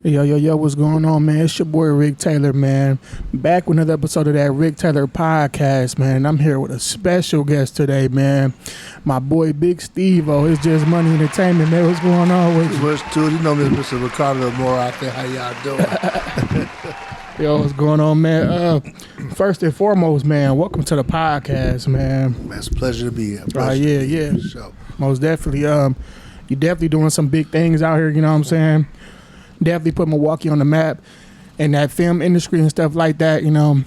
Yo, what's going on, man? It's your boy Rick Taylor, man. Back with another episode of that Rick Taylor podcast, man. And I'm here with a special guest today, man. My boy Big Stevo. It's Just Money Entertainment, man. What's going on with you? What's too? You know me, Mr. Ricarda more out there. How y'all doing? Yo, what's going on, man? First and foremost, man, welcome to the podcast, man. Man, it's a pleasure to be here. Yeah. Sure. Most definitely. You definitely doing some big things out here, you know what I'm saying? Definitely put Milwaukee on the map and that film industry and stuff like that, you know.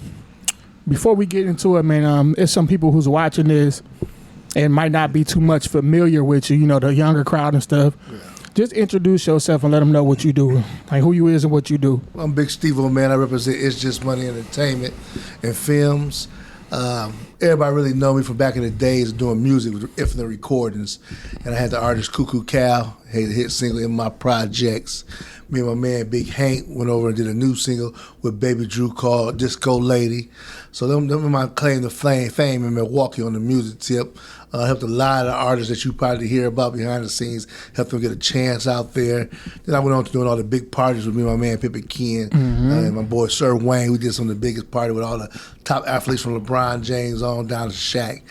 Before we get into it, man, there's some people who's watching this and might not be too much familiar with you, the younger crowd and stuff. Yeah. Just introduce yourself and let them know what you do, like who you is and what you do. Well, I'm Big Stevo, man. I represent It's Just Money Entertainment and films. Everybody really know me from back in the days of doing music with infinite recordings. And I had the artist Coo Coo Cal, had a hit single in my projects. Me and my man Big Hank went over and did a new single with Baby Drew called Disco Lady. So them my claim to fame in Milwaukee on the music tip. Helped a lot of artists that you probably hear about behind the scenes, helped them get a chance out there. Then I went on to doing all the big parties with me and my man Pippin Ken and my boy Sir Wayne. We did some of the biggest party with all the top athletes from LeBron James on down to Shaq.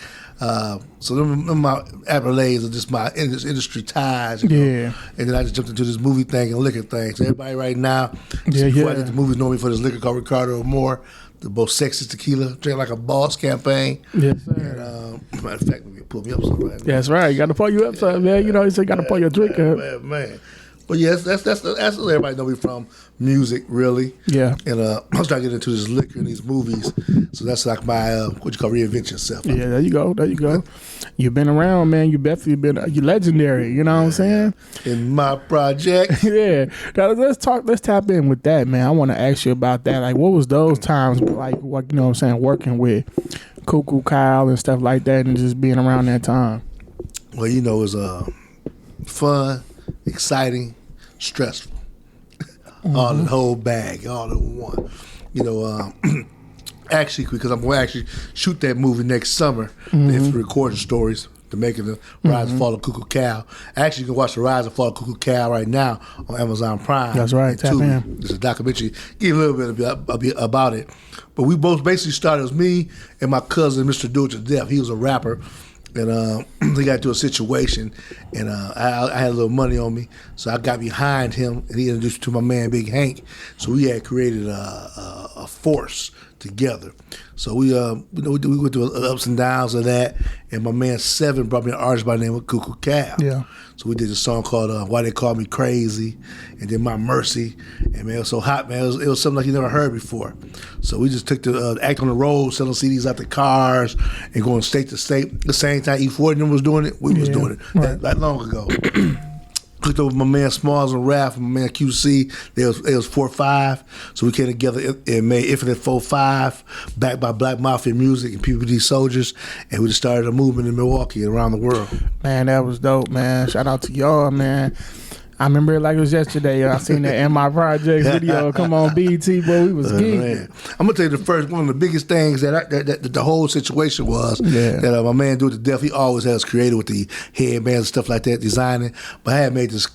So them my accolades are just my industry ties. Yeah. And then I just jumped into this movie thing and liquor thing. So everybody right now, before I did the movies, know me for this liquor called Ricarda or more. The most sexy tequila, drink like a boss campaign. Yes, sir. And, matter of fact, let me pull me up somewhere. That's right. You got to pull you up something, man. You said you got to pull your drink up. Man. But yes, that's what everybody know me from, music, really. Yeah. And I was trying to get into this liquor and these movies. So that's like my, what you call reinvent yourself. Yeah, there you go. You've been around, man. You definitely been, you legendary, you know what I'm saying? In my project. Yeah. Now, let's tap in with that, man. I want to ask you about that. Like, what was those times like, what, you know what I'm saying, working with Coo Coo Cal and stuff like that and just being around that time? Well, it was fun, exciting, stressful. All the whole bag, all in one. Actually, because I'm going to actually shoot that movie next summer, the recording stories, the making the Rise and Fall of Coo Coo Cal. Actually, you can watch the Rise and Fall of Coo Coo Cal right now on Amazon Prime. That's right, tap in. It's a documentary. Give a little bit about it. But we both basically started, it was me and my cousin, Mr. Do It to Death. He was a rapper. And he got into a situation, and I had a little money on me, so I got behind him, and he introduced me to my man Big Hank. So we had created a force together. So we went through the ups and downs of that, and my man Seven brought me an artist by the name of Coo Coo Cal. Yeah. So we did a song called Why They Call Me Crazy, and then My Mercy, and man, it was so hot, man. It was something like you never heard before. So we just took the act on the road, selling CDs out the cars, and going state to state. The same time E40 was doing it, we was doing it that long ago. Clicked over with my man Smalls and Raph and my man QC. It was 4-5. So we came together and made Infinite 4-5, backed by Black Mafia Music and PPD Soldiers. And we just started a movement in Milwaukee and around the world. Man, that was dope, man. Shout out to y'all, man. I remember it like it was yesterday. I seen that in my projects video. Come on, BT, boy, we was geeking. I'm gonna tell you one of the biggest things that the whole situation was that my man Do It to Death. He always has created with the headbands and stuff like that, designing. But I had made this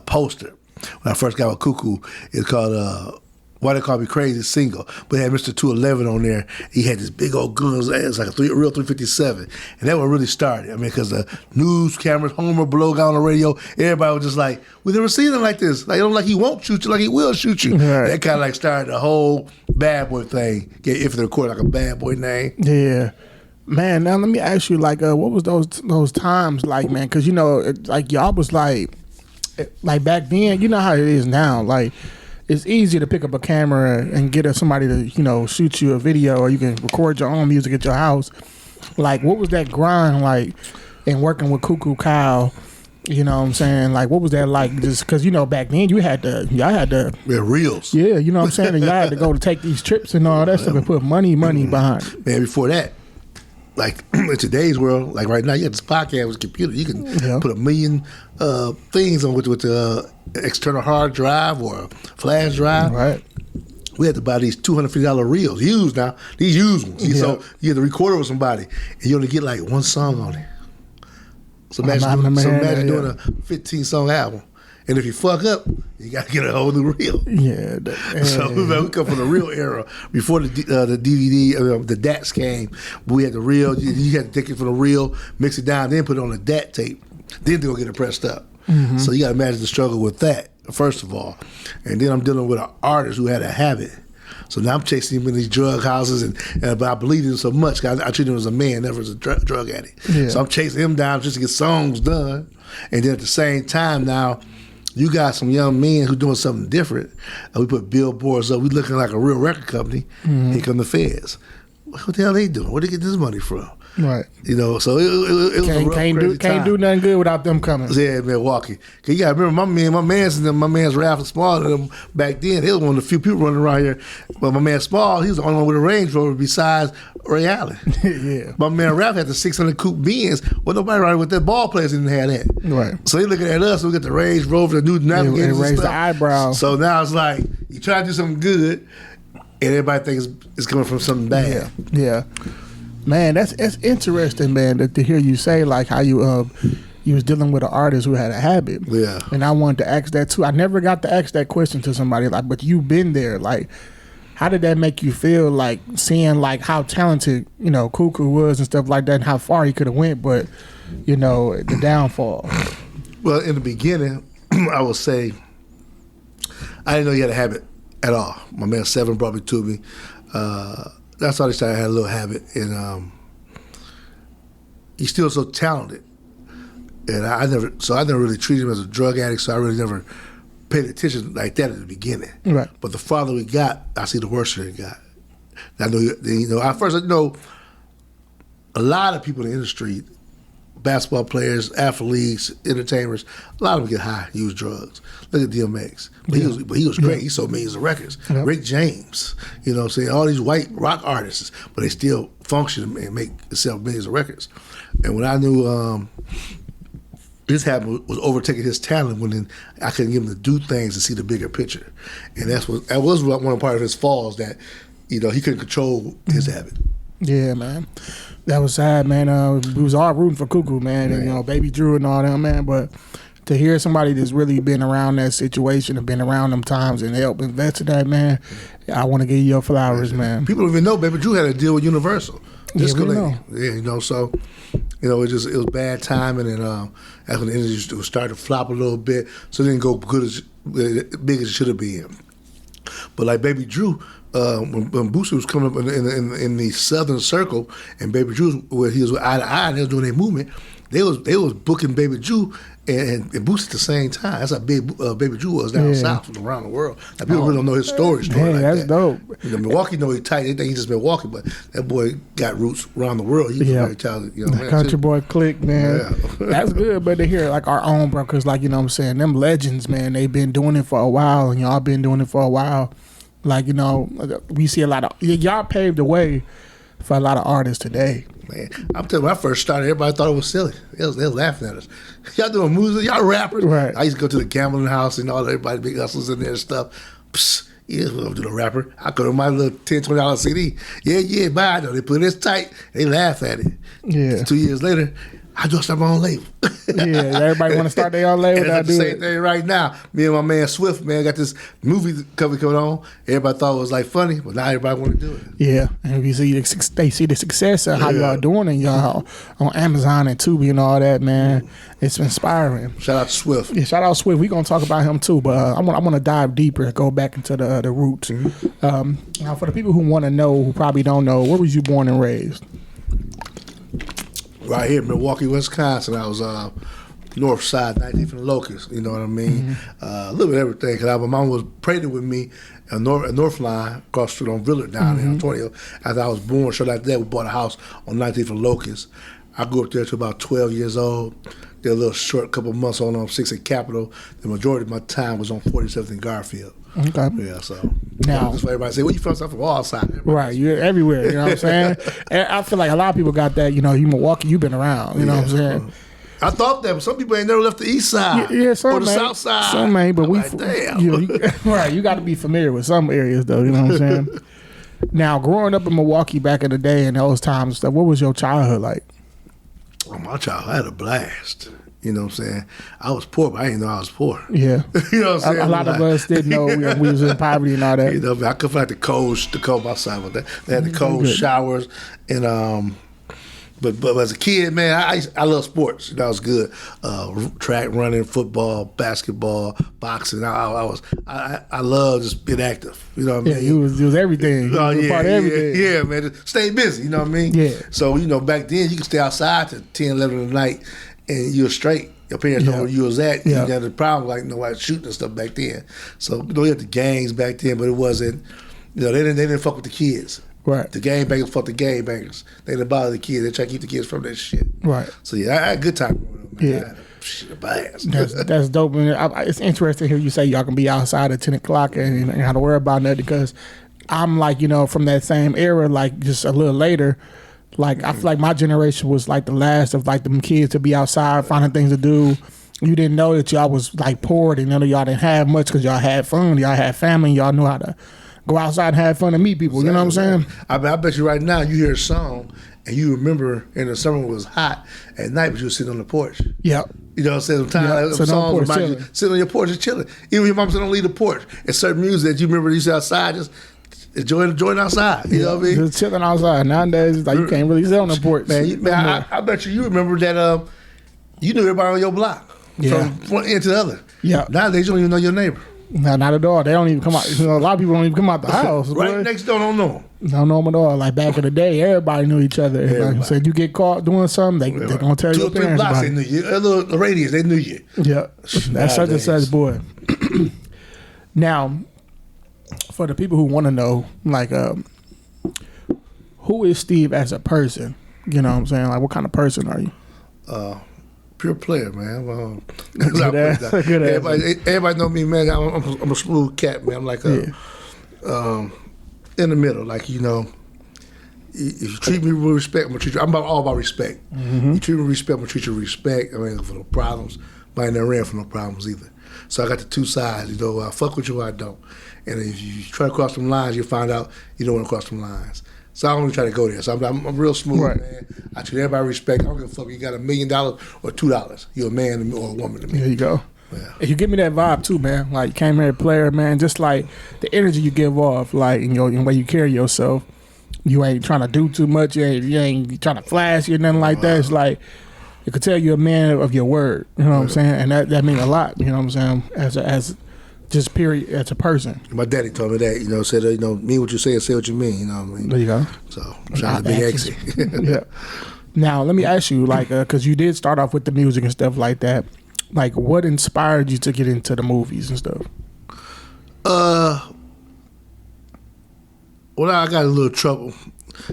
poster when I first got with Coo Coo. It's called Why They Call Me Crazy single, but it had Mr. 211 on there. He had this big old gun. It was like a real 357. And that one really started. I mean, because the news cameras, Homer Blow got on the radio, everybody was just like, we never seen him like this. Like he won't shoot you, like he will shoot you. Right. That kind of like started the whole bad boy thing. Get Infinite Record like a bad boy name. Yeah. Man, now let me ask you, like, what was those times like, man? Because, like y'all was like back then, you know how it is now, like, it's easy to pick up a camera and get somebody to, shoot you a video, or you can record your own music at your house. Like, what was that grind like in working with Coo Coo Cal? You know what I'm saying? Like, what was that like? Just because, back then y'all had to. Yeah, reels. Yeah, you know what I'm saying? And y'all had to go to take these trips and all that stuff and put money behind it. Man, before that, like in today's world, like right now, you have this podcast with a computer. You can put 1 million things on with the external hard drive or flash drive. Right. We had to buy these $250 reels, used now. These used ones. Yeah. So you had to record it with somebody, and you only get like one song on it. So imagine doing a 15-song album. And if you fuck up, you got to get a whole new reel. Yeah. So we come from the real era before the DVD, the DATs came. We had the reel. You had to take it from the reel, mix it down, then put it on a DAT tape. Then they'll get it pressed up. So you got to imagine the struggle with that, first of all. And then I'm dealing with an artist who had a habit. So now I'm chasing him in these drug houses, but I believe in him so much. I treat him as a man, never as a drug addict. Yeah. So I'm chasing him down just to get songs done. And then at the same time now, you got some young men who doing something different. We put billboards up. We looking like a real record company. Here come the feds. What the hell they doing? Where they get this money from? Right. You know, so it was a rough, crazy time. Can't do nothing good without them coming. Yeah, Milwaukee. Cause you gotta remember my man's Ralph Small and them back then. He was one of the few people running around here. But my man Small, he was the only one with a Range Rover besides Ray Allen. Yeah. My man Ralph had the 600 coupe Benz. Well, nobody riding with that. Ball players didn't have that. Right. So they looking at us. We got the Range Rover, the new Navigators, and raise the eyebrow. So now it's like you try to do something good, and everybody thinks it's coming from something bad. Yeah. Man, that's interesting, man, to hear you say like how you was dealing with an artist who had a habit. Yeah. And I wanted to ask that too. I never got to ask that question to somebody like, but you've been there. Like, how did that make you feel? Like seeing like how talented Coo Coo was and stuff like that, and how far he could have went, but the downfall. Well, in the beginning, I would say I didn't know he had a habit at all. My man Seven brought me to me. That's all they started. I had a little habit, and he's still so talented. And I never really treated him as a drug addict. So I really never paid attention like that at the beginning. Right. But the farther we got, I see the worse he got. I know, at first, a lot of people in the industry, basketball players, athletes, entertainers, a lot of them get high, use drugs. Look at DMX. But he was great. He sold millions of records. Yep. Rick James, all these white rock artists, but they still function and sell millions of records. And when I knew this happened was overtaking his talent when I couldn't get him to do things to see the bigger picture. And that was one part of his falls that, he couldn't control his habit. Yeah, man. That was sad, man. We was all rooting for Coo Coo, man, and Baby Drew and all that, man. But to hear somebody that's really been around that situation and been around them times and help invest in that, man, I want to give you your flowers, man. People don't even know Baby Drew had a deal with Universal. Yeah, we know. Yeah, so it was bad timing, and that's when the industry was starting to flop a little bit, so it didn't go big as it should have been. But like Baby Drew, when Boosie was coming up in the Southern Circle, and Baby Drew, where he was with Eye to Eye, and they was doing their movement, they was booking Baby Drew and Boosie at the same time. That's how big Baby Drew was down south and around the world. Now, people really don't know his story man, like that's that. Dope. Milwaukee know he tight. They think he's just Milwaukee, but that boy got roots around the world. He's very talented. Man, country boy clique, man. Yeah. That's good, but to hear like our own, bro, because like, what I'm saying, them legends, man, they've been doing it for a while, and y'all been doing it for a while. Like, we see a lot of, y'all paved the way for a lot of artists today. Man, I'm telling you, when I first started, everybody thought it was silly. They was laughing at us. Y'all doing music, y'all rappers. Right. I used to go to the gambling house and all everybody, big hustlers in there and stuff. Psst, I'm doing a rapper. I go to my little $10, $20 CD. Yeah, bye. I know they put it this tight. They laugh at it. Yeah. 2 years later, I just start my own label. Yeah, everybody want to start their own label. And that's the same thing right now. Me and my man Swift, man, got this movie cover coming on. Everybody thought it was like funny, but now everybody want to do it. Yeah, and we see they see the success of how y'all doing, and y'all on Amazon and Tubi and all that, man. It's inspiring. Shout out to Swift. Yeah, shout out to Swift. We gonna talk about him too, but I want to dive deeper, go back into the roots. Now, for the people who want to know, who probably don't know, where was you born and raised? Right here in Milwaukee, Wisconsin. I was north side, 19th and Locust, you know what I mean? A little bit of everything, because my mom was pregnant with me at North Line, across the street on Woodard down there in Antonio. After I was born, shortly after that, we bought a house on 19th and Locust. I grew up there to about 12 years old. Did a little short couple months on 6th and Capitol. The majority of my time was on 47th and Garfield. Okay. Yeah, so now that's why everybody say, "Where you from?" I'm from all sides. Right, you're everywhere. You know what I'm saying? And I feel like a lot of people got that. You Milwaukee, you've been around. You know what I'm saying? I thought that, but some people ain't never left the east side. Yeah, some or the man. south side. Some man, but I'm like, damn. Right, you got to be familiar with some areas, though. You know what I'm saying? Now, growing up in Milwaukee back in the day and those times and stuff, what was your childhood like? Oh, my childhood, I had a blast. You know what I'm saying? I was poor, but I didn't know I was poor. Yeah. You know what I'm saying? A lot of us didn't know we was in poverty and all that. You know, I could find the cold outside with that. They had the cold showers and But as a kid, man, I love sports. You know, I was good. Track, running, football, basketball, boxing. I love just being active. You know what I mean? Yeah, you was everything. You was part of everything. Yeah, man. Stay busy, you know what I mean? Yeah. So, you know, back then you could stay outside till 10, 11 at night and you were straight. Your parents know where you was at. You had the problem, like, you know, like shooting and stuff back then. So, you know, you had the gangs back then, but it wasn't, you know, they didn't fuck with the kids. Right. The game bangers fuck the game bangers. They didn't bother the kids. They try to keep the kids from that shit. Right. So yeah, I had a good time growing up, man. Yeah. I had a blast. That's dope. And it's interesting to hear you say y'all can be outside at 10 o'clock and you have to worry about that, because I'm like, you know, from that same era, like just a little later, like I feel like my generation was like the last of like them kids to be outside finding things to do. You didn't know that y'all was like poor, and none of y'all didn't have much because y'all had fun, y'all had family, y'all knew how to go outside and have fun and meet people. You know what I'm saying? I bet you right now you hear a song and you remember in the summer it was hot at night, but you were sitting on the porch. Yeah. You know what I'm saying? Sometimes songs remind you sitting on your porch and chilling. Even your mom said don't leave the porch. And certain music that you remember you sit outside, just enjoying outside. You know what I mean? Just chilling outside. Nowadays, it's like you can't really sit on the porch. Man, I bet you remember that you knew everybody on your block from one end to the other. Yeah. Nowadays you don't even know your neighbor. No, not at all. They don't even come out. You know, a lot of people don't even come out the house. Right next door, don't know them. Don't know them at all. Like back in the day, everybody knew each other. Like you said, you get caught doing something, they gonna tell your parents. 2 or 3 blocks, they knew you. A little radius, they knew you. Yeah, that's such and such boy. Now, for the people who want to know, like, who is Steve as a person? You know what I'm saying? Like, what kind of person are you? Pure player, man. Everybody know me, man. I'm a smooth cat, man. I'm like in the middle. Like, you know, if you treat me with respect, I'm gonna treat you. I'm all about respect. Mm-hmm. You treat me with respect, I'm gonna treat you with respect. I mean, for no problems, but I ain't never ran for no problems either. So I got the two sides. You know, I fuck with you or I don't. And if you try to cross some lines, you'll find out you don't want to cross some lines. So I don't even try to go there. So I'm real smooth, man. I treat everybody with respect. I don't give a fuck. You got $1 million or $2. You're a man or a woman to me. There you go. Yeah. And you give me that vibe too, man. Like you came here a player, man. Just like the energy you give off, like in the way you carry yourself. You ain't trying to do too much. You ain't trying to flash or nothing like that. It's like you could tell you're a man of your word. You know what I'm saying? And that means a lot. You know what I'm saying? As just period, as a person. My daddy told me that, you know, said, you know, mean what you say and say what you mean, you know what I mean? There you go. So, I'm trying to be exit. Yeah. Now, let me ask you, like, because you did start off with the music and stuff like that. Like, what inspired you to get into the movies and stuff? Well, I got a little trouble.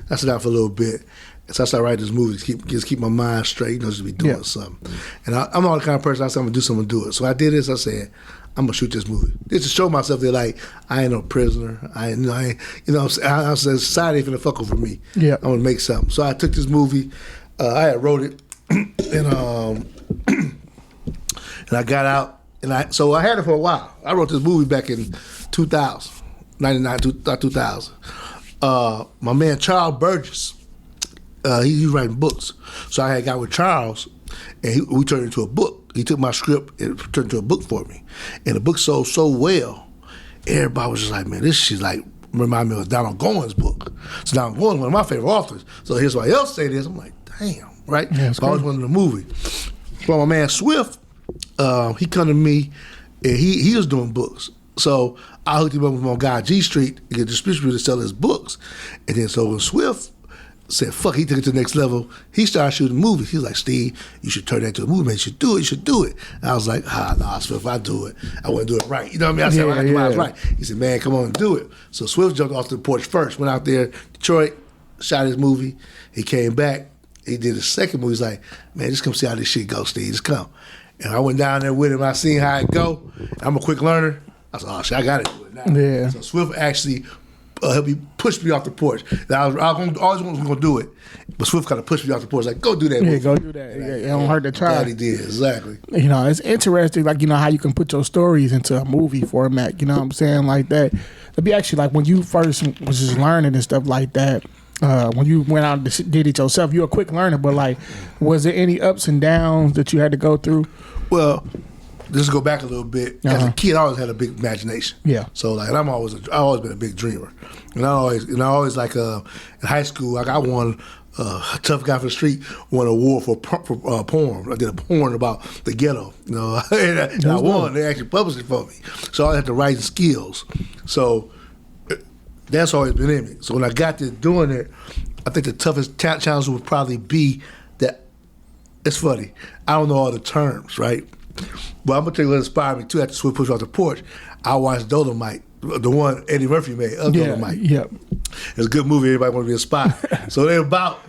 I sat down for a little bit. So I started writing this movie to keep my mind straight, you know, just be doing something. And I'm all the kind of person, I said, I'm going to do something, do it. So I did this, I said, I'm gonna shoot this movie. Just to show myself that like I ain't no prisoner. I ain't I said society ain't finna fuck over me. Yeah, I'm gonna make something. So I took this movie. I had wrote it, and I got out, and I had it for a while. I wrote this movie back in 2000, 99, 2000. My man Charles Burgess, he's writing books. So I had got with Charles, and we turned it into a book. He took my script and turned it into a book for me. And the book sold so well, everybody was just like, man, this shit like remind me of Donald Goines' book. So Donald Goines is one of my favorite authors. So here's somebody else say this. I'm like, damn, right? Yeah, so I always wanted the movie. Well, my man Swift, he come to me, and he was doing books. So I hooked him up with my guy G Street to get a distributor to sell his books. And then so when Swift said, fuck, he took it to the next level. He started shooting movies. He was like, Steve, you should turn that into a movie, man. You should do it. And I was like, nah, Swift, if I do it, I wouldn't do it right. You know what I mean? I said, I was right. He said, man, come on and do it. So Swift jumped off the porch first, went out there, Detroit, shot his movie. He came back. He did his second movie. He's like, man, just come see how this shit goes, Steve. Just come. And I went down there with him. I seen how it go. I'm a quick learner. I said, oh, shit, I got to do it now. Yeah. So Swift actually helped me push me off the porch. I always was going to do it, but Swift kind of pushed me off the porch, like, go do that. Yeah, go do that. Yeah, it don't hurt to try. He did, exactly. You know, it's interesting, like, you know, how you can put your stories into a movie format, you know what I'm saying, like that. It'd be actually, like, when you first was just learning and stuff like that, when you went out and did it yourself? You're a quick learner, but like, was there any ups and downs that you had to go through? Well, just to go back a little bit. As a kid, I always had a big imagination. Yeah. So like, and I've always been a big dreamer, and I always like in high school, like I won. Tough Guy for the Street won an award for porn. I did a porn about the ghetto, and I won. They actually published it for me. So I had the writing skills. So that's always been in me. So when I got to doing it, I think the toughest challenge would probably be that. It's funny. I don't know all the terms, right? But I'm gonna tell you what inspired me too. After Swift pushed off the porch, I watched Dolomite, the one Eddie Murphy made. Dolomite. Yeah. It's a good movie. Everybody want to be inspired. So it ain't about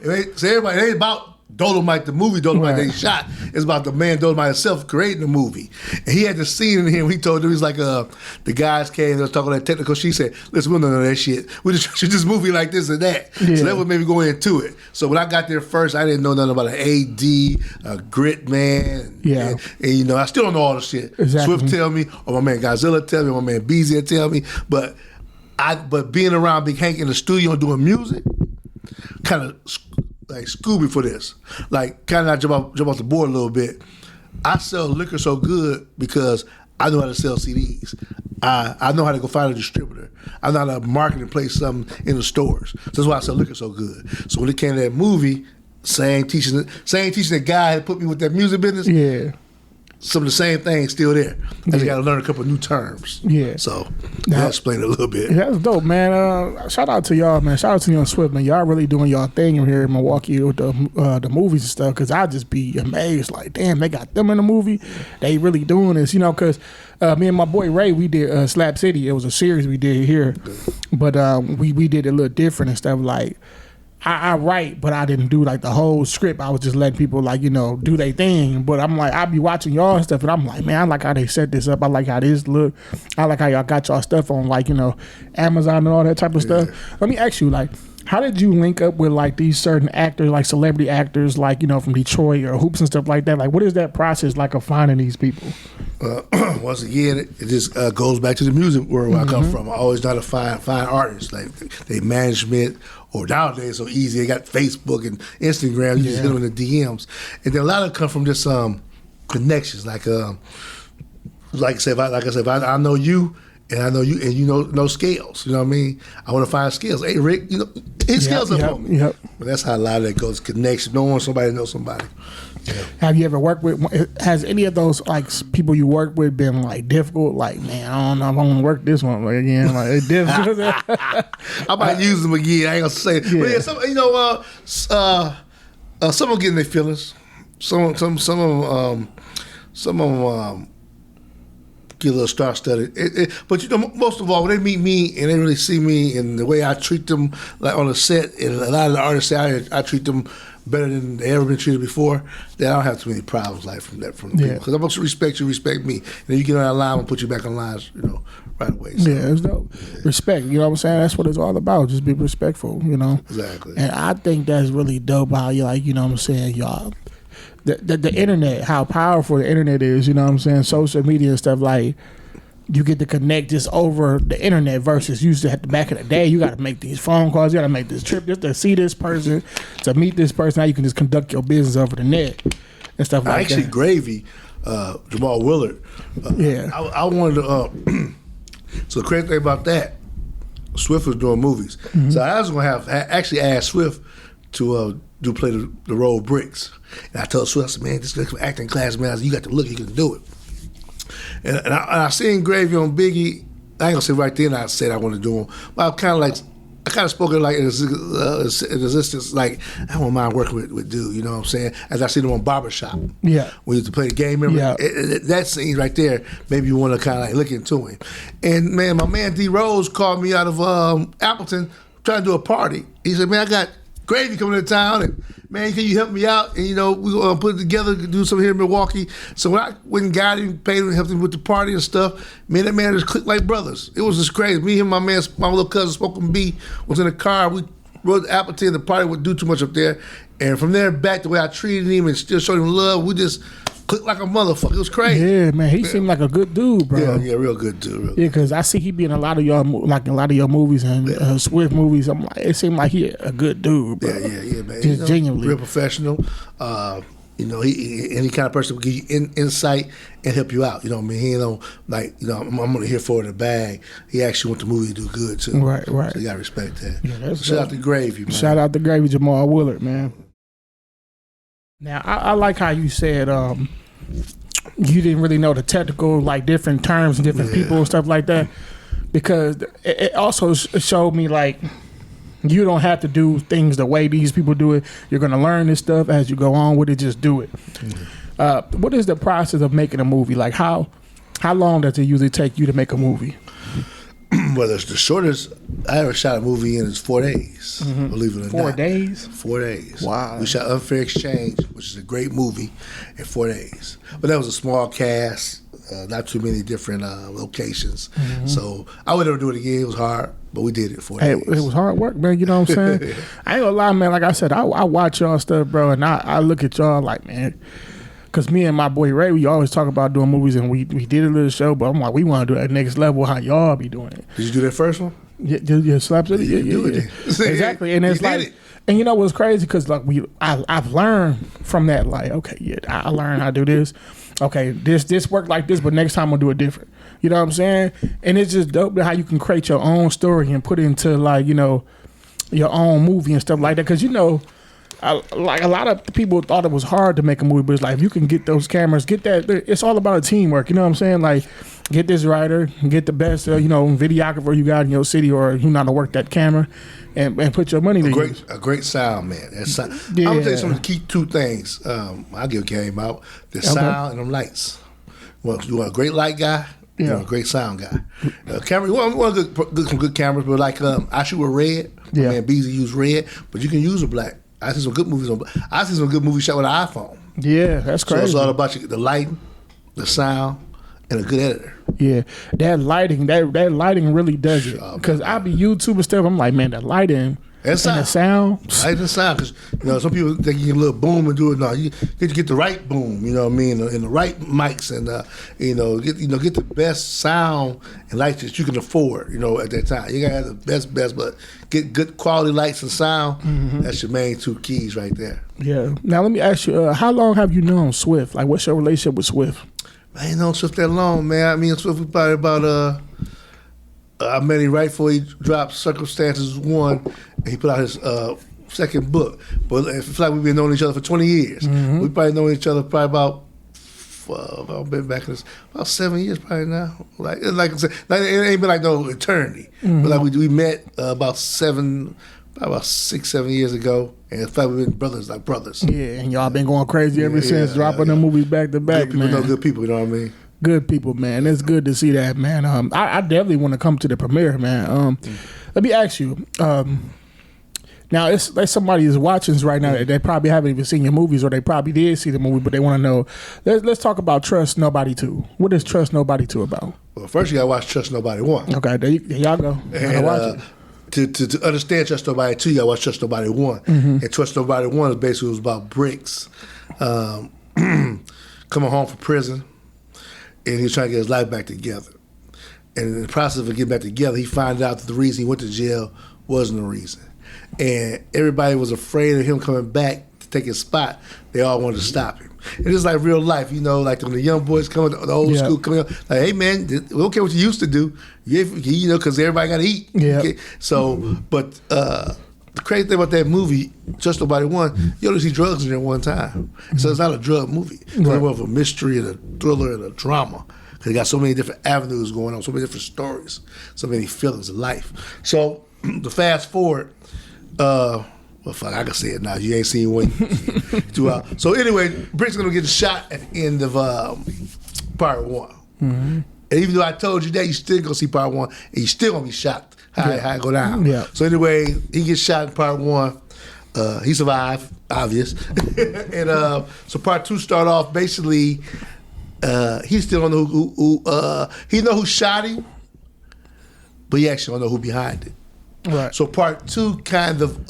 Dolomite, the movie Dolomite they shot. It's about the man Dolomite himself creating the movie. And he had the scene in here. He told him, he's like, the guys came, they was talking that technical. She said, listen, we don't know that shit. We just shoot this movie like this and that. Yeah. So that would maybe go into it. So when I got there first, I didn't know nothing about an AD, a grit man. Yeah. And I still don't know all the shit. Exactly. Swift tell me, or my man Godzilla tell me, or my man Beezy tell me. But being around Big Hank in the studio doing music, kind of like Scooby for this. Like, kind of jump off the board a little bit. I sell liquor so good because I know how to sell CDs. I know how to go find a distributor. I know how to market and place something in the stores. So that's why I sell liquor so good. So when it came to that movie, same teaching the guy that put me with that music business. Yeah. Some of the same things still there. I just got to learn a couple of new terms. Yeah. So that explained it a little bit. That's dope, man. Shout out to y'all, man. Shout out to you and Swift, man. Y'all really doing y'all thing here in Milwaukee with the movies and stuff. Because I just be amazed, like, damn, they got them in the movie. They really doing this, because me and my boy Ray, we did Slap City. It was a series we did here, but we did it a little different and stuff. Like, I write, but I didn't do like the whole script. I was just letting people do their thing. But I'm like, I be watching y'all and stuff, and I'm like, man, I like how they set this up. I like how this look. I like how y'all got y'all stuff on Amazon and all that type of stuff. Let me ask you, how did you link up with these certain actors, like celebrity actors, from Detroit or hoops and stuff like that? Like, what is that process like of finding these people? Once again, it just goes back to the music world where I come from. I always try to find artists, like they management, or nowadays so easy. They got Facebook and Instagram. You just hit them in the DMs, and then a lot of them come from just connections. Like I said, if I know you. And I know you, and you know scales. You know what I mean? I want to find scales. Hey, Rick, his scales up on me. Yep. But that's how a lot of that goes. Connection. Don't want somebody to know somebody. Yeah. Have you ever worked with? Has any of those people you work with been difficult? Like, man, I don't know if I want to work this one again. It's difficult. I might use them again. I ain't gonna say it. Yeah. But some of them getting their feelings. Some of them get a little star-studded. But most of all, when they meet me and they really see me and the way I treat them, like on the set, and a lot of the artists say I treat them better than they ever been treated before, then I don't have too many problems from the people. Because I'm supposed to respect you, respect me. And then you get on that line, I'm gonna put you back on lines, right away. So, it's dope. Yeah. Respect, you know what I'm saying? That's what it's all about. Just be respectful, Exactly. And I think that's really dope how you you know what I'm saying, y'all. The internet, how powerful the internet is, you know what I'm saying? Social media and stuff, you get to connect just over the internet versus you used to have to back in the day. You got to make these phone calls, you got to make this trip just to see this person, to meet this person. Now you can just conduct your business over the net and stuff like actually, that. Gravy, Jamal Woodard. I wanted to. So the crazy thing about that, Swift was doing movies, so I was going to actually ask Swift to play the role of Bricks. And I told Swift, I said, man, this is acting class, man. I said, you got to look, you can do it. And I seen Gravy on Biggie. I ain't gonna say right then I said I want to do him, but I kind of spoke it in existence, I don't mind working with dude, you know what I'm saying? As I seen him on Barbershop. Yeah. When he used to play the game, remember? Yeah. That scene right there, maybe you want to kind of look into him. And man, my man D Rose called me out of Appleton trying to do a party. He said, man, I got Gravy coming to town, and man, can you help me out? And we're gonna put it together, do something here in Milwaukee. So when I went and got him, paid him, helped him with the party and stuff, man, that man just clicked like brothers. It was just crazy. Me and my little cousin, Spoken B, was in the car. We rode to Appleton. The party would do too much up there, and from there back, the way I treated him and still showed him love, we just clicked like a motherfucker. It was crazy. Yeah, man, he seemed like a good dude, bro. Yeah, real good dude. Real Yeah, because I see he be in a lot of y'all, like a lot of your movies and Swift movies. I'm like, it seemed like he a good dude, bro. Yeah, man. Just genuinely, real professional. He any kind of person will give you insight and help you out. You know what I mean? He don't like, I'm only here for the bag. He actually want the movie to do good too. Right. So you gotta respect that. Yeah, shout out to Gravy, man. Shout out to Gravy, Jamal Woodard, man. Now I like how you said you didn't really know the technical, like different terms and different people and stuff like that, because it also showed me like you don't have to do things the way these people do it. You're gonna learn this stuff as you go on with it. Just do it. What is the process of making a movie? Like how long does it usually take you to make a movie? Well, it's the shortest I ever shot a movie in is 4 days. Believe it or not. 4 days? 4 days. Wow. We shot Unfair Exchange, which is a great movie, in 4 days. But that was a small cast, not too many different locations. So I would never do it again. It was hard, but we did it 4 days. It was hard work, man. You know what I'm saying? I ain't gonna lie, man. Like I said, I watch y'all stuff, bro, and I look at y'all like, man. Because me and my boy Ray, we always talk about doing movies, and we did a little show, but I'm like, we want to do that next level, how y'all be doing it. Did you do that first one? Yeah, slaps it. Yeah. Exactly. And it's like, and you know what's crazy? Because like I've learned from that. Like, okay, yeah, I learned how to do this. Okay, this worked like this, but next time I'll do it different. You know what I'm saying? And it's just dope how you can create your own story and put it into like your own movie and stuff like that. Because like a lot of people thought it was hard to make a movie, but it's like if you can get those cameras, get that. It's all about a teamwork. You know what I'm saying? Like get this writer, get the best videographer you got in your city, or you know how to work that camera, and put your money to use. A great sound, man. I'm gonna tell you some of the key two things. I'll give game out: the sound and them lights. Well, you want a great light guy. You want a great sound guy. Camera. You want some good cameras, but like I shoot with red. Yeah. Man, Beezy used red, but you can use a black. I see some good movies shot with an iPhone. Yeah, that's crazy. So it's all about the lighting, the sound, and a good editor. Yeah, that lighting really does it. Because I be YouTube and stuff. I'm like, man, that lighting and the sound. Light and sound. Because some people think you get a little boom and do it. No, you get the right boom. You know what I mean? And the right mics and get the best sound and lights that you can afford. At that time, you gotta have the best, but get good quality lights and sound. That's your main two keys right there. Yeah. Now let me ask you, how long have you known Swift? Like, what's your relationship with Swift? I ain't known Swift that long, man. I mean, Swift was probably about I met him right before he dropped Circumstances 1, and he put out his second book. But it feels like we've been knowing each other for 20 years. We probably known each other probably I've been back in this, about 7 years probably now. Like I said, it ain't been like no eternity. But like we met about 6, 7 years ago, and in fact we've been brothers. Yeah, and y'all been going crazy ever since, dropping the movies back to back, good people man. Know good people, you know what I mean? Good people, man. It's good to see that, man. I definitely want to come to the premiere, man. Let me ask you. Now, it's like somebody is watching this right now. They probably haven't even seen your movies, or they probably did see the movie, but they want to know. Let's talk about Trust Nobody 2. What is Trust Nobody 2 about? Well, first you got to watch Trust Nobody 1. Okay, there y'all go. And, watch it. To understand Trust Nobody 2, you got to watch Trust Nobody 1. And Trust Nobody 1 is basically was about Bricks coming home from prison, and he was trying to get his life back together. And in the process of getting back together, he found out that the reason he went to jail wasn't the reason. And everybody was afraid of him coming back to take his spot. They all wanted to stop him. And it's like real life, like when the young boys coming, the old school coming up, like, hey man, we don't care what you used to do, because everybody got to eat. Yeah. Okay? So, but the crazy thing about that movie, Just Nobody 1, you only see drugs in there one time. So it's not a drug movie. It's more of a mystery and a thriller and a drama. Because it got so many different avenues going on, so many different stories, so many feelings of life. So the fast forward, well, fuck, I can say it now. You ain't seen one throughout. So anyway, Brick's gonna get a shot at the end of part 1. And even though I told you that, you still gonna see part 1, and you still gonna be shocked how it go down. Yeah. So anyway, he gets shot in part 1. He survived, obvious. And so part 2 start off basically. He still don't know who he know who shot him, but he actually don't know who behind it. Right. So part 2 kind of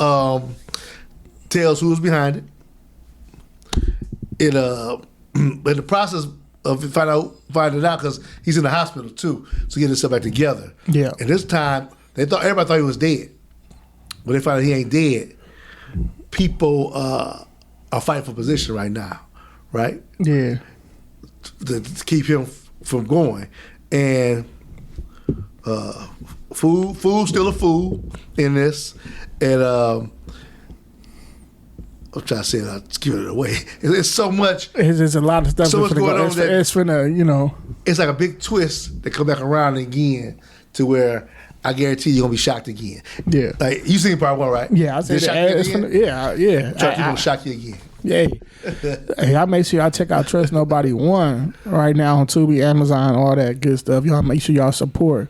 tells who's behind it. It but in the process of finding out, because he's in the hospital too, so getting himself back together. Yeah. And this time, everybody thought he was dead. But they found out he ain't dead. People are fighting for position right now, right? Yeah. To keep him from going. And fool's still a fool in this. And I'm trying to say it, I'll just give it away. It's so much. There's a lot of stuff So what's going on that it's finna, you know. It's like a big twist that come back around again to where I guarantee you're gonna be shocked again. Yeah. Like you seen part one, right? Yeah, I said that. Yeah. Gonna shock you again. Yeah. Hey, I make sure y'all check out Trust Nobody 1 right now on Tubi, Amazon, all that good stuff. Y'all make sure y'all support.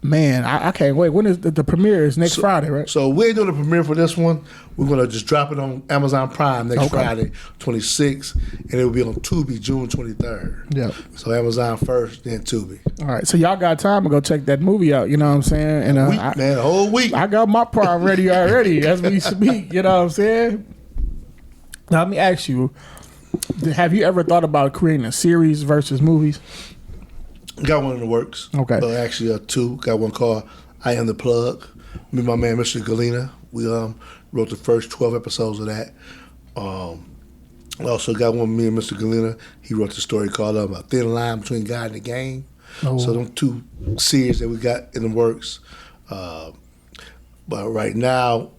Man, I can't wait. When is the premiere? Is next Friday, right? So we're doing the premiere for this one. We're gonna just drop it on Amazon Prime next Friday, 26th, and it will be on Tubi June 23rd. Yeah. So Amazon first, then Tubi. All right. So y'all got time to go check that movie out. You know what I'm saying? And a whole week. I got my Prime ready already as we speak. You know what I'm saying? Now let me ask you: have you ever thought about creating a series versus movies? Got one in the works. Okay. Actually, two. Got one called I Am the Plug. Me and my man, Mr. Galena, we wrote the first 12 episodes of that. I also got one with me and Mr. Galena. He wrote the story called A Thin Line Between God and the Game. Oh. So them two series that we got in the works. But right now,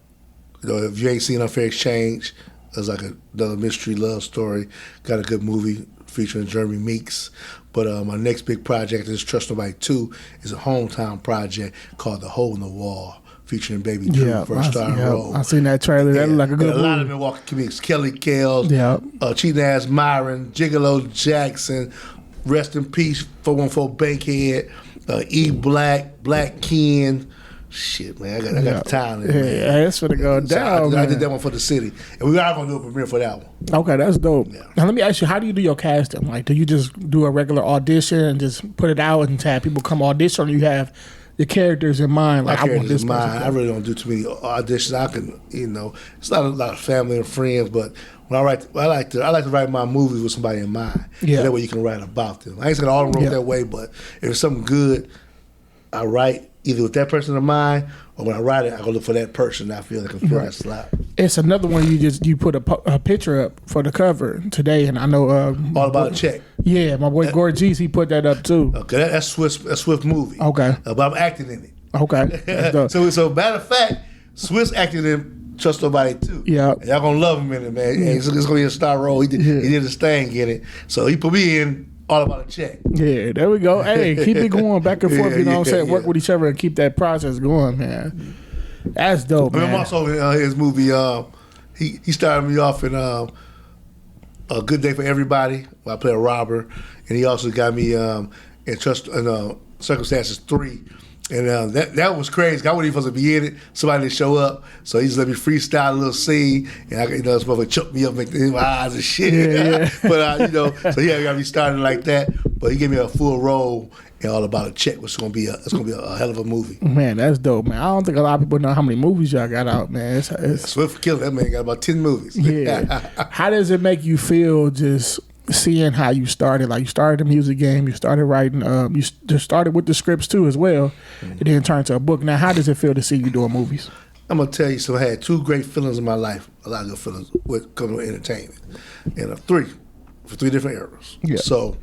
if you ain't seen Unfair Exchange, it's like another mystery love story. Got a good movie featuring Jeremy Meeks. But my next big project is Trust Nobody 2. Is a hometown project called The Hole in the Wall, featuring Baby Drew for a starring role. I seen that trailer. That looked like a good movie. A lot of Milwaukee comedians. Kelly Kells, Cheating Ass Myron, Gigolo Jackson, rest in peace, 414 Bankhead, E Black, Black Ken. Shit, man, I got the talent. Yeah, it's finna go down. I did that one for the city, and we are gonna do a premiere for that one. Okay, that's dope. Yeah. Now let me ask you, how do you do your casting? Like, do you just do a regular audition and just put it out and have people come audition, or you have the characters in mind? Like, I want this person. I really don't do too many auditions. I can, it's not a lot of family and friends, but when I like to write my movies with somebody in mind. Yeah. So that way you can write about them. I ain't saying all of them wrote that way, but if it's something good, I write either with that person in mind, or when I write it, I go look for that person. I feel like I can fill that slot. It's another one you put a picture up for the cover today, and I know All About a Check. Yeah, my boy Gorgees, he put that up too. Okay, that's Swift movie. Okay, but I'm acting in it. Okay, so matter of fact, Swift's acting in Trust Nobody 2. Yeah, and y'all gonna love him in it, man. Yeah. It's gonna be a star role. He did his thing in it, so he put me in All About a Check. Yeah, there we go. Hey, keep it going back and forth. You know what I'm saying? Work with each other and keep that process going, man. That's dope, man. I'm also in his movie. He started me off in A Good Day for Everybody, where I play a robber, and he also got me in Circumstances 3. And that was crazy. I wasn't even supposed to be in it. Somebody didn't show up, so he just let me freestyle a little scene, and this motherfucker choked me up, make my eyes and shit. Yeah. But so he got me started like that. But he gave me a full role in All About a Check, which is gonna be a hell of a movie. Man, that's dope, man. I don't think a lot of people know how many movies y'all got out, man. It's Swift Killer, that man got about 10 movies. Yeah. How does it make you feel just seeing how you started? Like, you started the music game, you started writing, you just started with the scripts too as well, and then turned to a book. Now, how does it feel to see you doing movies? I'm gonna tell you, so I had two great feelings in my life, a lot of good feelings with coming with entertainment, and for three different eras. Yeah. So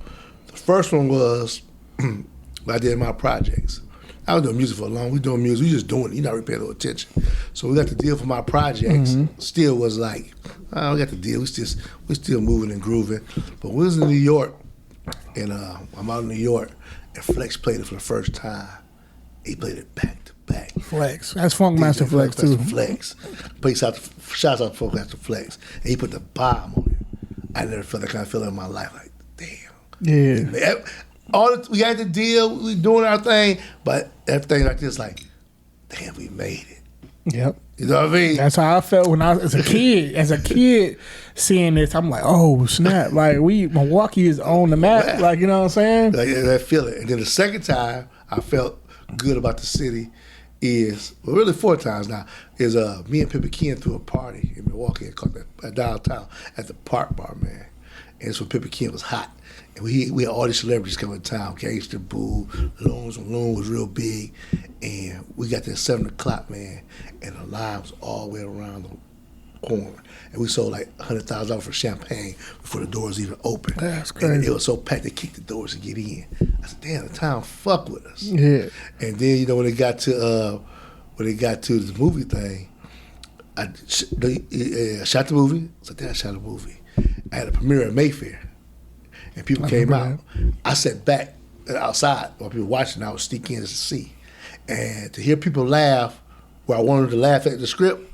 the first one was I did my projects. I was doing music for a long. We doing music. We just doing it. You're not really paying no attention. So we got the deal for my projects. Still was like, we got the deal. We still moving and grooving. But we was in New York, and I'm out in New York, and Flex played it for the first time. He played it back to back. Flex. That's Funk Master Flex too. Flex. Shouts out to Funk Master Flex. And he put the bomb on it. I never felt that kind of feeling in my life. Like, damn. Yeah. Man, we got the deal, we doing our thing, but everything like this, like, damn, we made it. Yep. You know what I mean? That's how I felt when I was a kid. As a kid, seeing this, I'm like, oh snap! Like, Milwaukee is on the map. Like, you know what I'm saying? Like, I feel it. And then the second time I felt good about the city is, well, really 4 times now, is me and Pippa Ken threw a party in Milwaukee downtown at the Park Bar, man. and it's when Pippa King was hot. And we had all these celebrities coming to town. Gangsta Boo, Loon was real big. And we got there at 7 o'clock, man, and the line was all the way around the corner. And we sold like $100,000 for champagne before the doors even opened. That's crazy. And it was so packed they kicked the doors to get in. I said, damn, the town fuck with us. Yeah. And then, you know, when it got to the movie thing, I shot the movie. So then I shot a movie. I had a premiere at Mayfair. And people came out. I sat back outside while people watching. I would sneak in to see. And to hear people laugh where I wanted to laugh at the script,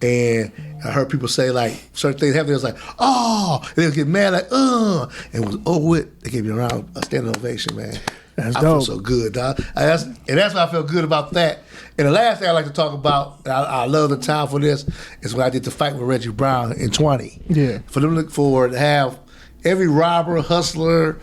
and I heard people say like certain things happening, it was like, oh, and they would get mad like, and it was over with. They gave me a standing ovation, man. That's I dope. feel so good, dog. And that's why I feel good about that. And the last thing I like to talk about, and I love the time for this, is when I did the fight with Reggie Brown in 20. Yeah. For them to look forward to have every robber, hustler,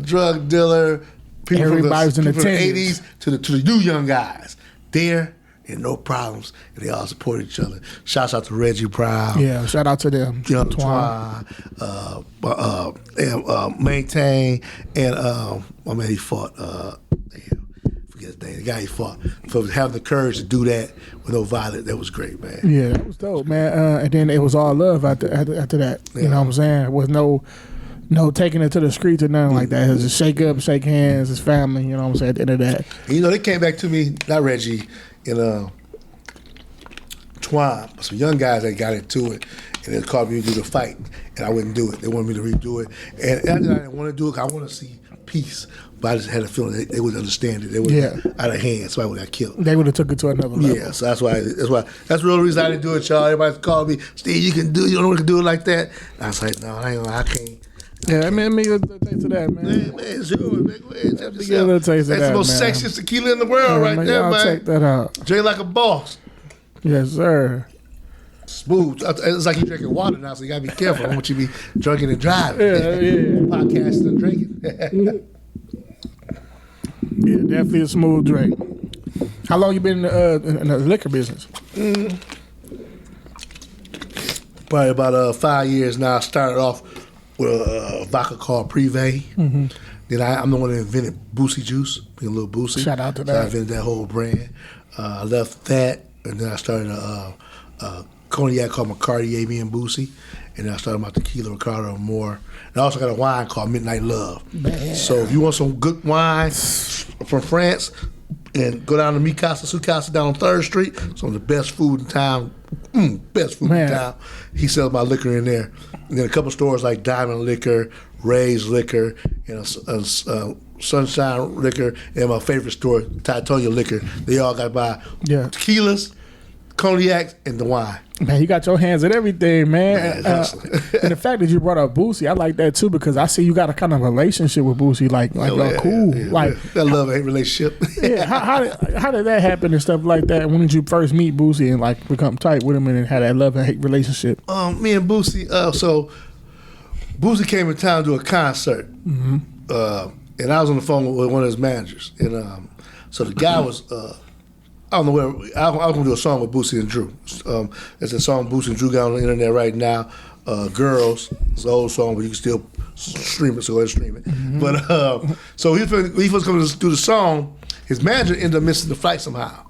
drug dealer, people Everybody's from in the 80s attendance. to the new young guys there, and no problems, and they all support each other. Shouts out to Reggie Brown. Yeah, shout out to them. Young Twan, Maintain, and my man, he fought, forget his name, the guy he fought. For having the courage to do that with no violence, that was great, man. Yeah, that was dope, man. And then it was all love after that. Yeah. You know what I'm saying? There was no taking it to the streets or nothing like that. It was just shake up, shake hands, it's family, you know what I'm saying, at the end of that. And, you know, they came back to me, not Reggie, and Twan, but some young guys that got into it, and they called me to do the fight, and I wouldn't do it. They wanted me to redo it. And I didn't want to do it because I want to see peace, but I just had a feeling they would understand it. They would out of hand, somebody would have got killed. They would have took it to another level. Yeah, so that's the real reason I didn't do it, y'all. Everybody's calling me, Steve, you don't want to do it like that. And I was like, no, I can't. Yeah, I mean, a taste of that, man. Man, sure, man. Go ahead, tap Get a little taste of That's that, the most man. sexiest tequila in the world right there, I'll man. check that out. Drink like a boss. Yes, sir. Smooth. It's like you drinking water now, so you gotta be careful. I don't want you to be drinking and driving. Yeah. Podcasting and drinking. Yeah, definitely a smooth drink. How long you been in the liquor business? Probably about 5 years now. I started off with a vodka called Privé. Mm-hmm. Then I'm the one that invented Boosie Juice, being a little Boosie. Shout out to so that. I invented that whole brand. I left that, and then I started a cognac called Ricarda, me and Boosie. And then I started my tequila, Ricarda, and more. And I also got a wine called Midnight Love. Man. So if you want some good wine from France, and go down to Sukasa down on 3rd Street, some of the best food in town. Best food in town. He sells my liquor in there. And then a couple stores like Diamond Liquor, Ray's Liquor, Sunshine Liquor, and my favorite store, Titonia Liquor. They all got by tequilas, cognacs, and the wine. Man, you got your hands at everything, man. And the fact that you brought up Boosie, I like that too, because I see you got a kind of relationship with Boosie, like y'all cool. Yeah, like that love-hate relationship. Yeah, how did that happen and stuff like that? When did you first meet Boosie and like become tight with him and have that love and hate relationship? Me and Boosie, so Boosie came in town to do a concert, and I was on the phone with one of his managers, and so the guy was. I don't know where I was gonna do a song with Boosie and Drew. There's a song Boosie and Drew got on the internet right now. Girls, it's an old song, but you can still stream it. So go ahead and stream it. Mm-hmm. But so he was coming to do the song. His manager ended up missing the flight somehow.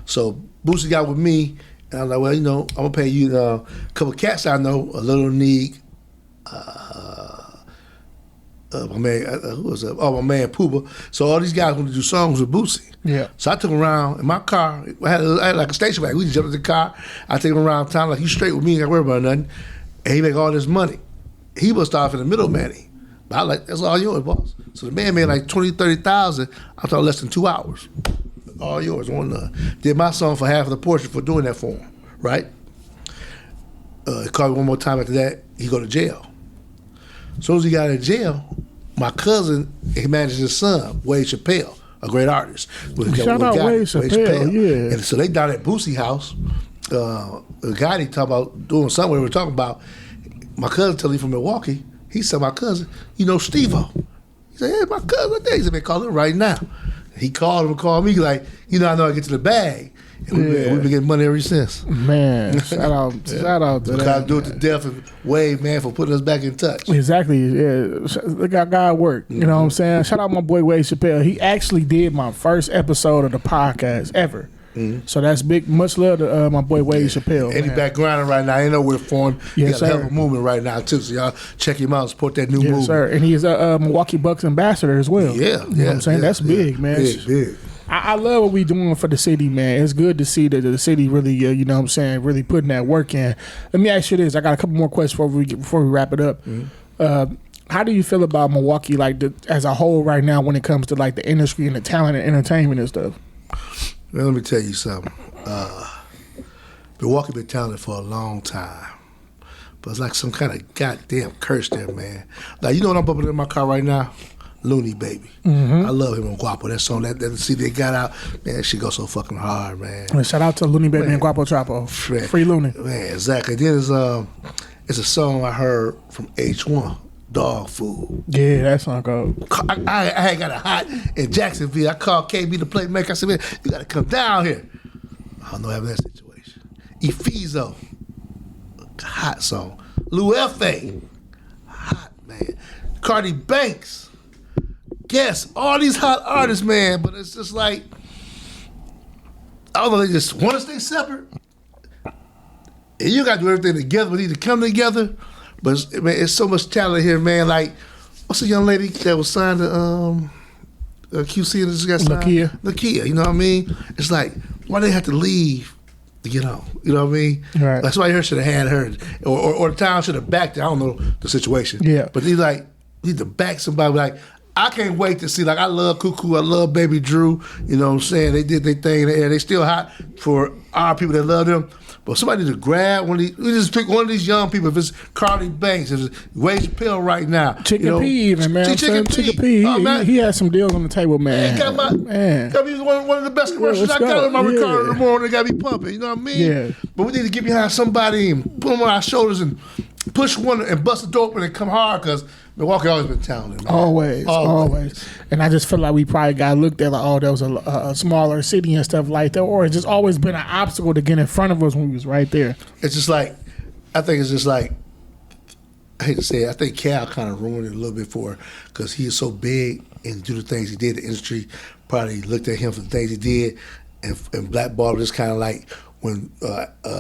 So Boosie got with me, and I'm like, well, I'm gonna pay you a couple of cats I know, a Little Neek. My man, who was that? Oh, my man Pooba. So all these guys wanted to do songs with Boosie. Yeah. So I took him around in my car. I had like a station wagon. We just jumped in the car. I take him around town like, you straight with me, ain't got to worry about nothing. And he make all this money. He was off in the middle manning. But I like, that's all yours, boss. So the man made like 20, 30,000. I thought less than 2 hours. All yours, one did my song for half of the portion for doing that for him, right? He called me one more time after that. He go to jail. As soon as he got out of jail, my cousin, he managed his son, Wade Chappelle, a great artist. Shout out Wade Chappelle, yeah. And so they down at Boosie house. The guy he talking about doing something we were talking about, my cousin tell me from Milwaukee, he said, my cousin, Stevo. He said, hey, my cousin, what day? He said, man, call him right now. He called me like, I know I get to the bag. And we've been getting money ever since. Man, shout out to that. Gotta do it to death and Wade, man, for putting us back in touch. Exactly. Yeah, look how God worked. You know what I'm saying? Shout out my boy Wade Chappelle. He actually did my first episode of the podcast ever. So that's big. Much love to my boy Wade Chappelle. And he backgrounding right now. Ain't know we're foreign. He got a hell of a movement right now too. So y'all check him out and support that new movement. Yes, sir. And he is a Milwaukee Bucks ambassador as well. Yeah, you know what I'm saying? That's big, man. Big. I love what we doing for the city, man. It's good to see that the city really, you know what I'm saying, really putting that work in. Let me ask you this. I got a couple more questions before we wrap it up. How do you feel about Milwaukee, like as a whole right now, when it comes to like the industry and the talent and entertainment and stuff? Well, let me tell you something. Milwaukee been talented for a long time, but it's like some kind of goddamn curse there, man. Like, what I'm bumping in my car right now? Looney Baby. I love him and Guapo. That song, that CD they got out, man, that shit goes so fucking hard, man. Well, shout out to Looney Baby and Guapo Trapo. Free Looney. Man, exactly. Then it's a song I heard from H1. Dog food. Yeah, that song goes. I had got a hot in Jacksonville. I called KB the playmaker. I said, man, you got to come down here. I don't know having that situation. Efizo, hot song. Lou F.A., hot, man. Cardi Banks. Guess, all these hot artists, man, but it's just like, I don't know, they just want to stay separate. And you got to do everything together, but need to come together. But it's so much talent here, man. Like, what's the young lady that was signed to QC and just got signed? Lakia, you know what I mean? It's like, why they have to leave to get on? You know what I mean? Right. Like, somebody here should have had her, or the town should have backed it. I don't know the situation. Yeah. But they need to back somebody. Like, I can't wait to see, like, I love Coo Coo, I love Baby Drew, you know what I'm saying? They did their thing in the air. They still hot for our people that love them. But somebody need to grab one of these, we just pick one of these young people. If it's Cardi Banks, if it's Wade Chappelle right now. Chicken P even, man. Chicken P. He had some deals on the table, man. Got to be one of the best commercials I got on my Ricarda in the morning. They got to be pumping, you know what I mean? Yeah. But we need to get behind somebody and put them on our shoulders and push one and bust the door open and come hard, because Milwaukee always been talented, man. Always. And I just feel like we probably got looked at like, oh, there was a smaller city and stuff like that, or it's just always been an obstacle to get in front of us when we was right there. It's just like, I think it's just like, I hate to say it, I think Cal kind of ruined it a little bit for her, because he is so big and do the things he did. The industry probably looked at him for the things he did and blackballed. Just kind of like when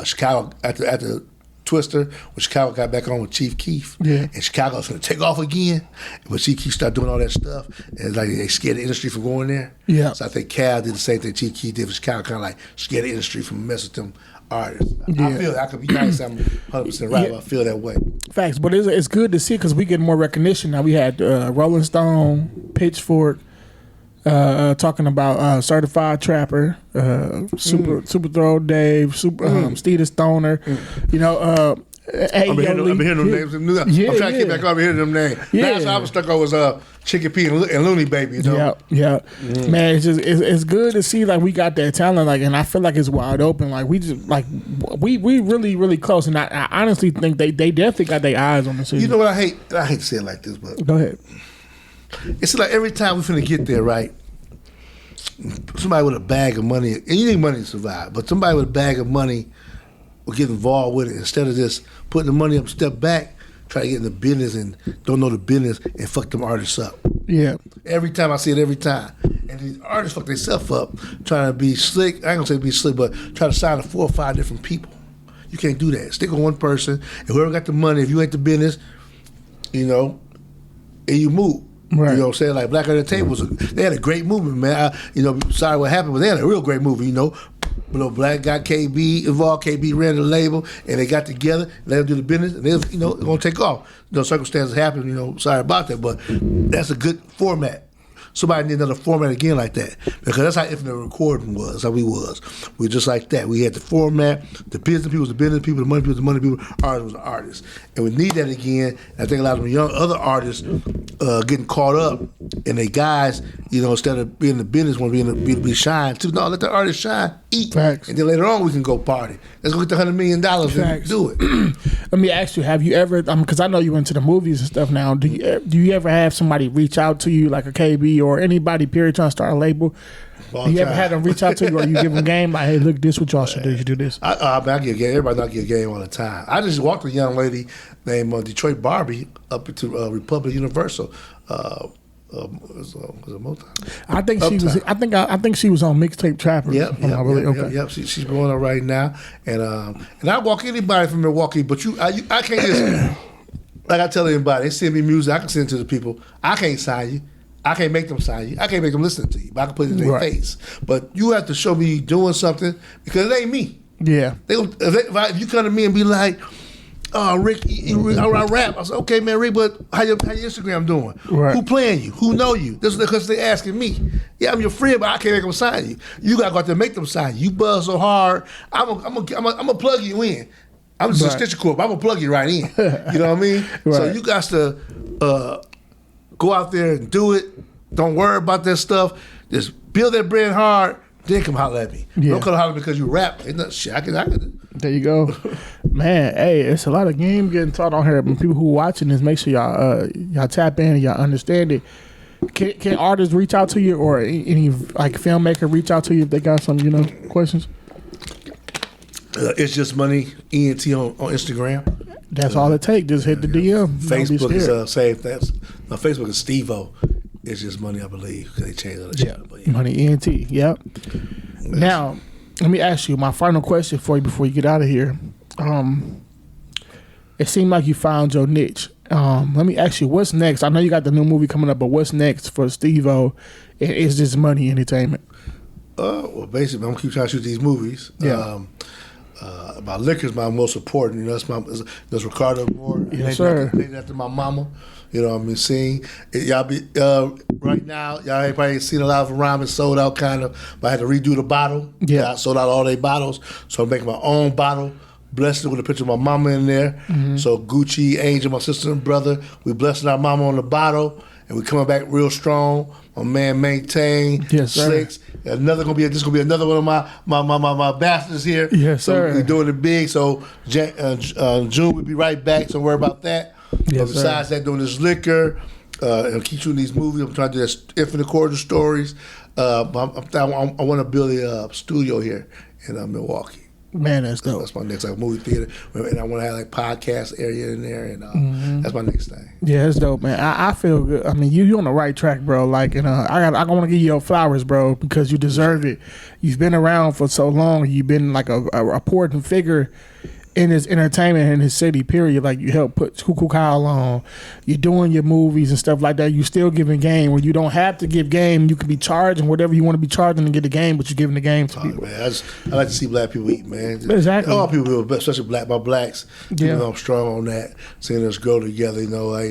Chicago, after Twister, when Chicago got back on with Chief Keef, and Chicago was going to take off again, but Chief Keef started doing all that stuff, and it's like they scared the industry from going there. Yeah. So I think Cal did the same thing Chief Keef did for Chicago, kind of like scared the industry from messing with them artists. Yeah. I feel that. I could be nice, I'm 100% right, but I feel that way. Facts, but it's good to see, because we get more recognition now. We had Rolling Stone, Pitchfork, talking about Certified Trapper, Super Throw Dave, Steve the Stoner, you know. I've been hearing them names. I'm trying to get back over hearing them names. Yeah. Last I was stuck on was Chicken P and Looney Baby. You know? Yeah. Man, it's good to see like we got that talent, like, and I feel like it's wide open. Like we just like we really close, and I honestly think they definitely got their eyes on the city. You know what I hate? I hate to say it like this, but go ahead. It's like every time we finna get there, right? Somebody with a bag of money, and you need money to survive, but somebody with a bag of money will get involved with it instead of just putting the money up, step back, try to get in the business and don't know the business and fuck them artists up. Yeah. Every time I see it, every time. And these artists fuck themselves up trying to be slick. I ain't gonna say be slick, but try to sign to 4 or 5 different people. You can't do that. Stick with one person, and whoever got the money, if you ain't the business, you know, and you move. Right. You know what I'm saying? Like Black Entertainment they had a great movement, man. Sorry what happened, but they had a real great movie, you know. Black got KB involved, KB ran the label, and they got together, let them do the business, and they're going to take off. Circumstances happen, sorry about that, but that's a good format. Somebody need another format again like that, because that's how Infinite Recording was. That's how we was. We were just like that. We had the format. The business people was the business people. The money people was the money people. Artists was the artists. And we need that again. I think a lot of them young other artists getting caught up, and they guys, instead of being in the business, want to be shine too. No, let the artist shine, eat, Facts. And then later on we can go party. Let's go get the $100 million and do it. Let me ask you: have you ever? Because I know you into the movies and stuff now. Do you ever have somebody reach out to you like a KB or anybody period trying to start a label? You ever had them reach out to you, or you give them game like, hey, look, this what y'all should do. You do this. I get game. Everybody not get game all the time. I just walked a young lady named Detroit Barbie up into Republic Universal. Was it Motown? I think she was. I think she was on Mixtape Trapper. Yep. She's growing up right now, and I walk anybody from Milwaukee, but I can't just like I tell anybody. They send me music. I can send it to the people. I can't sign you. I can't make them sign you. I can't make them listen to you. But I can put it in their face. But you have to show me doing something because it ain't me. Yeah. If you come to me and be like, "Oh, Rick, I rap," I say, "Okay, man, Rick, but how your Instagram doing? Right. Who playing you? Who know you?" This is because they asking me. Yeah, I'm your friend, but I can't make them sign you. You gotta go out there and make them sign you. You buzz so hard, I'm gonna plug you in. I'm just a stitcher corp. I'm gonna plug you right in. You know what I mean? Right. So you got to go out there and do it. Don't worry about that stuff. Just build that brand hard. Then come holler at me. Yeah. Don't come holler because you rap. Ain't nothing shit. I can. There you go, man. Hey, it's a lot of game getting taught on here. But people who watching this, make sure y'all tap in and y'all understand it. Can artists reach out to you, or any like filmmaker reach out to you if they got some questions? It's just money ENT on Instagram. That's all it takes. Just hit the DM. Facebook is same. Facebook is Stevo. It's just money, I believe. They changed all the shit. Money ENT. Yep. Now, let me ask you my final question for you before you get out of here. It seemed like you found your niche. Let me ask you, what's next? I know you got the new movie coming up, but what's next for Stevo? Is this money entertainment? Well, basically, I'm gonna keep trying to shoot these movies. Yeah. My liquor is my most important. That's Ricarda more. Yes, sir. Named after my mama. You know what I mean? Seeing y'all be right now. Y'all ain't probably seen a lot of ramen sold out kind of. But I had to redo the bottle. Yeah. I sold out all their bottles, so I'm making my own bottle. Blessed it with a picture of my mama in there. Mm-hmm. So Gucci, Angel, my sister and brother, we blessing our mama on the bottle, and we coming back real strong. My man Maintain, yes, sir. Slicks. This gonna be another one of my bastards here. Yes, so sir. We're doing it big. So June we'll be right back. So don't worry about that. Yes, but besides that, doing this liquor, and keep shooting these movies. I'm trying to do this Infinite Corridor stories. I want to build a studio here in Milwaukee. Man, that's dope. That's my next movie theater, and I want to have podcast area in there, and that's my next thing. Yeah, it's dope, man. I feel good. I mean, you on the right track, bro. Like, I want to give you your flowers, bro, because you deserve it. You've been around for so long. You've been like a important figure in his entertainment in his city, period. Like, you help put Coo Coo Cal on. You're doing your movies and stuff like that. You still giving game where you don't have to give game. You can be charging whatever you want to be charging to get the game, but you're giving the game to people. Man, I like to see black people eat, man. Exactly. All people, especially my blacks. Yeah. You know, I'm strong on that. Seeing us grow together, never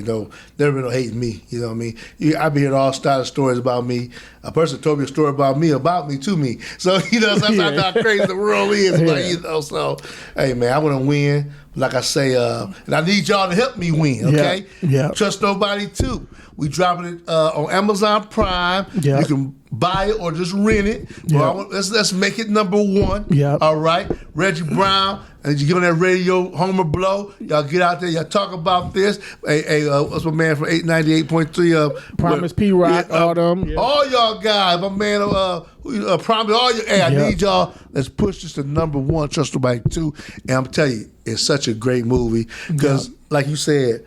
been no hating me. You know what I mean? I be hearing all style of stories about me. A person told me a story about me to me. So, sometimes I know how crazy the world is. But, so, hey, man, I want to win. Like I say, and I need y'all to help me win, okay? Yeah. Trust Nobody 2. We dropping it on Amazon Prime. Yeah. You can buy it or just rent it. Yeah. Let's make it number 1. Yeah. All right. Reggie Brown, and you get on that radio, Homer Blow. Y'all get out there. Y'all talk about this. Hey, what's my man from 898.3? Promise P Rock, all them. Yeah. All y'all guys. My man, Promise. All you. Hey, I need y'all. Let's push this to number 1. Trust Nobody 2. And I'm telling you, it's such a great movie because, like you said,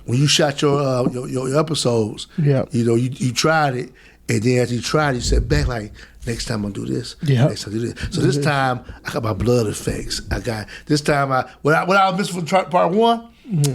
when you shot your episodes, you tried it, and then after you tried it, you said back like, next time I'll do this. Yeah. Next time I'll do this. So this time I got my blood effects. I got this time what I was missing from part 1,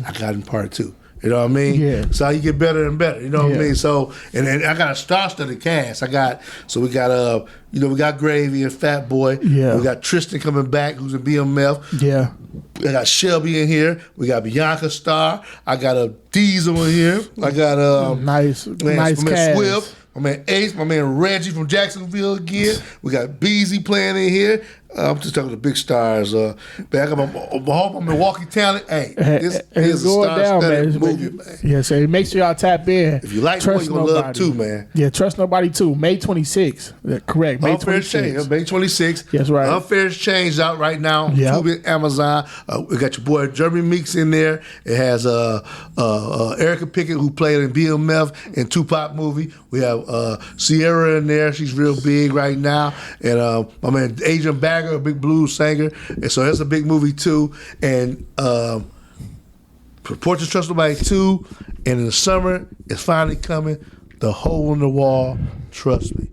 I got in part 2. You know what I mean? Yeah. So you get better and better. You know what I mean? So and I got a star-studded cast. we got Gravy and Fat Boy. Yeah. We got Tristan coming back, who's in BMF. Yeah. I got Shelby in here. We got Bianca Starr. I got a Diesel in here. I got nice cast. Swift. My man Ace. My man Reggie from Jacksonville again. We got Beezy playing in here. I'm just talking to big stars. Man, I got my Milwaukee Talent. Hey, this is a star-studded movie, man. Yeah, so make sure y'all tap in. If you like one, you're going to love too, man. Yeah, Trust Nobody too. May 26th. Correct. May Unfair 26th. Change. May 26th. That's right. Unfair Change out right now. Yep. Tubi and Amazon. We got your boy Jeremy Meeks in there. It has Erica Pickett, who played in BMF and Tupac movie. We have Sierra in there. She's real big right now. And my man Adrian Bagger, a big blues singer. And so that's a big movie too. And Portrait Trust Nobody 2. And in the summer, it's finally coming. The Hole in the Wall. Trust me.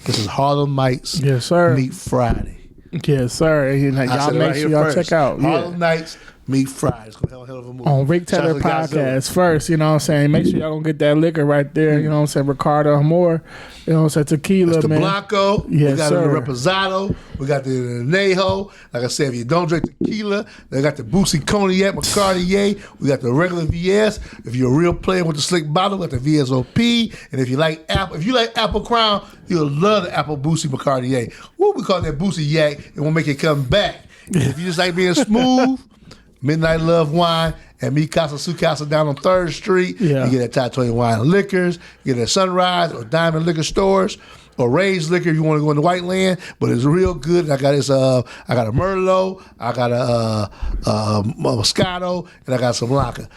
This is Harlem Nights. Yes, sir. Meet Friday. Yes, sir. And y'all make sure y'all check out. Harlem Nights Meet Friday. It's gonna be a hell of a movie. On Rick Taylor Podcast first, you know what I'm saying? Make sure y'all gonna get that liquor right there, you know what I'm saying? Ricarda more, you know what I'm saying? Tequila, that's the man. Blanco. Yes, we got sir. the Reposado. We got the Anejo. Like I said, if you don't drink tequila, they got the Boosie Cognac, Cartier. We got the regular VS. If you're a real player with the slick bottle, we got the VSOP. And if you like Apple Crown, you'll love the Apple Boosie Bacardier. What we call that Boosie Yak, it won't make it come back. And if you just like being smooth, Midnight Love Wine and Mi Casa Su Casa down on 3rd Street. Yeah. You get at Top 20 Wine and Liquors. You get at Sunrise or Diamond Liquor Stores or Ray's Liquor if you want to go into White Land. But it's real good. I got I got a Merlot, I got a Moscato, and I got some Blanca.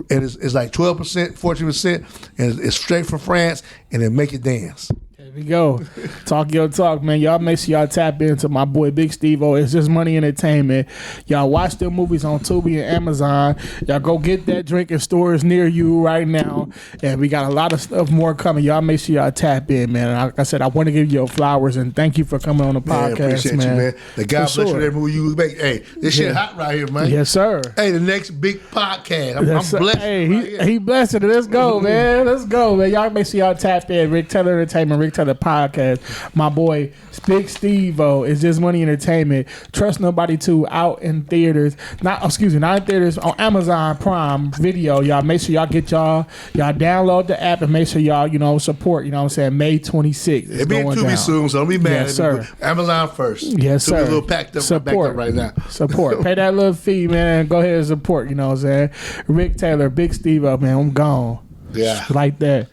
And it's like 12%, 14%, and it's straight from France, and it make it dance. There we go. Talk your talk, man. Y'all make sure y'all tap into my boy Big Stevo. It's Just Money Entertainment. Y'all watch them movies on Tubi and Amazon. Y'all go get that drink in stores near you right now. And we got a lot of stuff more coming. Y'all make sure y'all tap in, man. And like I said, I want to give you your flowers and thank you for coming on the podcast, appreciate man. you, man. The God bless you, that movie you make. Hey, this shit hot right here, man. Yes, sir. Hey, the next big podcast. I'm blessed. Hey, he blessed it. Let's go, man. Let's go, man. Y'all make sure y'all tap in. Rick Taylor Entertainment, Rick Taylor Podcast. My boy Big Stevo is Just Money Entertainment. Trust Nobody 2 out in theaters. Not in theaters, on Amazon Prime Video. Y'all make sure y'all get y'all download the app and make sure y'all support. You know what I'm saying? May 26th. It'll be in Tubi soon, so don't be mad. Yes, sir. Amazon first. Yes, sir. Tubi a little packed up right now. Support. Pay that little fee, man. Go ahead and support. You know what I'm saying? Rick Taylor, Big Stevo, man. I'm gone. Yeah. Like that.